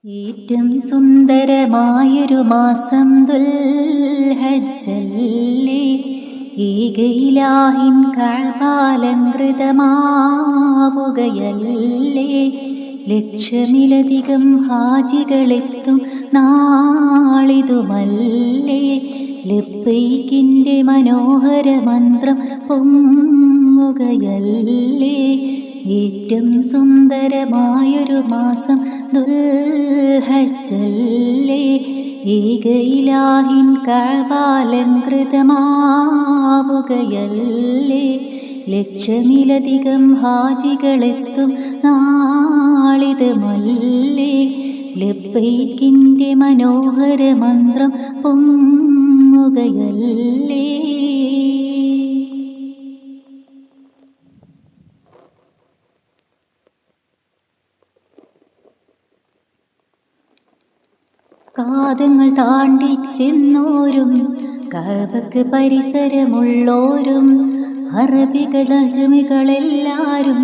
ഏറ്റവും സുന്ദരമായൊരു മാസം ദുൽഹജ്ജല്ലേ. ഏകയിലാഹിൻ കഅബാലങ്കൃതമാവുകയല്ലേ. ലക്ഷമിലധികം ഹാജികളെത്തും നാളിതുമല്ലേ. ലബ്ബൈക്കിൻ്റെ മനോഹര മന്ത്രം പൊങ്ങുകയല്ലേ. ഏറ്റവും സുന്ദരമായൊരു മാസം ദുൽഹജ്ജല്ലേ. ഏകയിലാഹിൻ കഅബാലങ്കൃതമാവുകയല്ലേ. ലക്ഷമിലധികം ഹാജികളെത്തും നാളിത് മല്ലേ. ലബ്ബൈക്കിൻ്റെ മനോഹര മന്ത്രം പൊങ്ങുകയല്ലേ. കാതങ്ങൾ താണ്ടി ചെന്നോരും കഅബക്ക് പരിസരമുള്ളോരും അറബികൾ അജ്മികളെല്ലാരും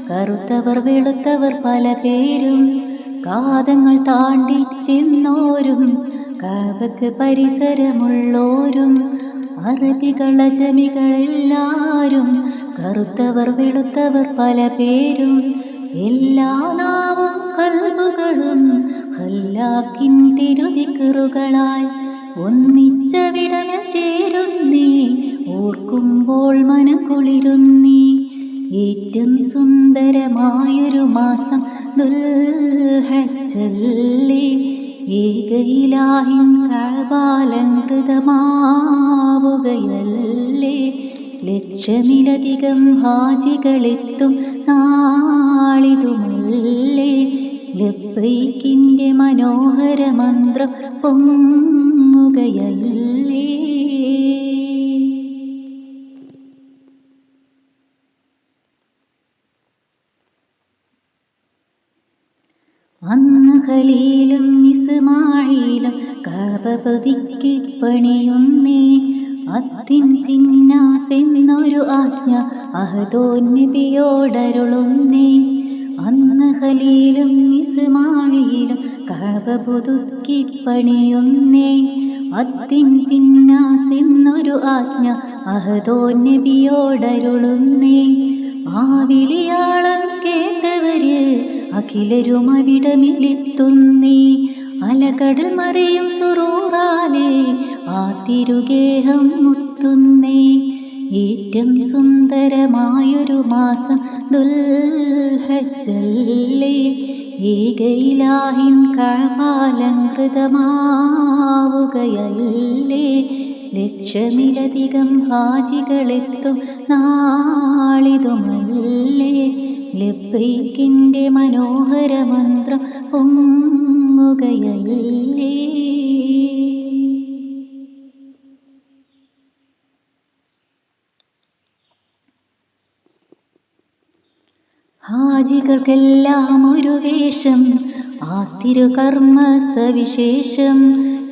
കറുത്തവർ വെളുത്തവർ പല പേരും. കാതങ്ങൾ താണ്ടി ചെന്നോരും കഅബക്ക് പരിസരമുള്ളോരും അറബികൾ അജ്മികളെല്ലാരും കറുത്തവർ വെളുത്തവർ പല പേരും. എല്ലാ നാവും കൽബുകളും ഖല്ലാക്കിൻ തിരുദിക്റുകളായി ഒന്നിച്ചവിടം ചേരുന്നീ. ഓർക്കുമ്പോൾ മനം കുളിരുന്നീ. ഏറ്റവും സുന്ദരമായൊരു മാസം ദുൽഹജ്ജല്ലേ. ഏകയിലാഹിൻ കഅബാലങ്കൃതമാവുകയല്ലേ. ലക്ഷമിലധികം ഹാജികളെത്തും നാളിതുമല്ലേ. ലബ്ബൈക്കിൻ്റെ മനോഹര മന്ത്രം പൊങ്ങുകയല്ലേ. അന്ന് ഖലീലും ഇസ്മാഈലും കഅബ പുതുക്കി പണിയുന്നേ. അത്തിൻ ഫിന്നാസെന്നൊരു ആജ്ഞ അഹദോൻ നബിയോടരുളുന്നേ. അന്ന് ഖലീലും ഇസ്മാഈലും കഅബ പുതുക്കി പണിയുന്നേ. അത്തിൻ ഫിന്നാസെന്നൊരു ആജ്ഞ അഹദോൻ നബിയോടരുളുന്നേ. ആ വിളിയാളം കേട്ടവര് അഖിലരും അവിടമിലെത്തുന്നേ. അലകടൽ മറിയും സുറൂറാലേ ആ തിരുഗേഹം മുത്തുന്നേ. ഏറ്റവും സുന്ദരമായൊരു മാസം ദുൽഹജ്ജല്ലേ. ഏകയിലാഹിൻ കഅബാലങ്കൃതമാവുകയല്ലേ. ലക്ഷമിലധികം ഹാജികളെത്തും നാളിതുമല്ലേ. ലബ്ബൈക്കിൻ്റെ മനോഹര മന്ത്രം പൊങ്ങുകയല്ലേ. ഹാജികൾക്കെല്ലാം ഒരു വേഷം ആ തിരുകർമ്മ സവിശേഷം.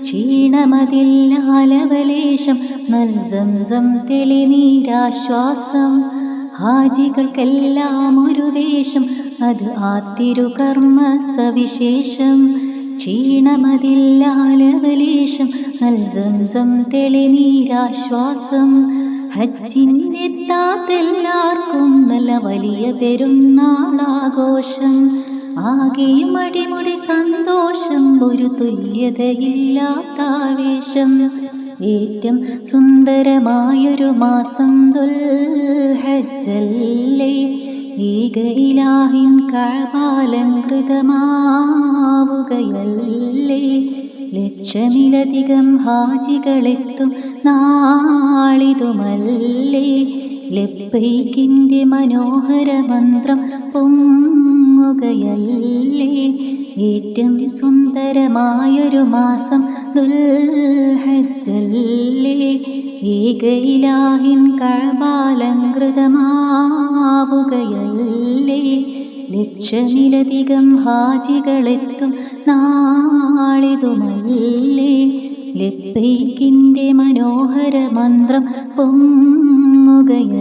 ക്ഷീണമതില്ലാലവലേശം നൽ സംസം തെളിനീരാശ്വാസം. ഹാജികൾക്കെല്ലാം ഒരു വേഷം അത് ആ തിരുകർമ്മ സവിശേഷം. ക്ഷീണമതില്ലാലവലേശം നൽ സംസം തെളിനീരാശ്വാസം. ഹജ്ജിനെത്താത്തെല്ലാവർക്കും നല്ല വലിയ പെരുന്നാളാഘോഷം. ആകെയും അടിമുടി സന്തോഷം, ഒരു തുല്യതയില്ലാത്താവേശം. ഏറ്റവും സുന്ദരമായൊരു മാസം ദുൽഹജ്ജല്ലേ. ഏകയിലാഹിൻ കഅബാലങ്കൃതമാവുകയല്ലേ. ലക്ഷമിലധികം ഹാജികളെത്തും നാളിതുമല്ലേ. ലബ്ബൈക്കിൻ്റെ മനോഹര മന്ത്രം പൊങ്ങുകയല്ലേ. ഏറ്റവും സുന്ദരമായൊരു മാസം ദുൽഹജ്ജല്ലേ. ഏകയിലാഹിൻ കഅബാലങ്കൃതമാവുകയല്ലേ. ലക്ഷമിലധികം ഹാജികളെത്തും നാളിതുമല്ലേ. ലബ്ബൈക്കിൻ്റെ മനോഹര മന്ത്രം പൊങ്ങുകയല്ലേ.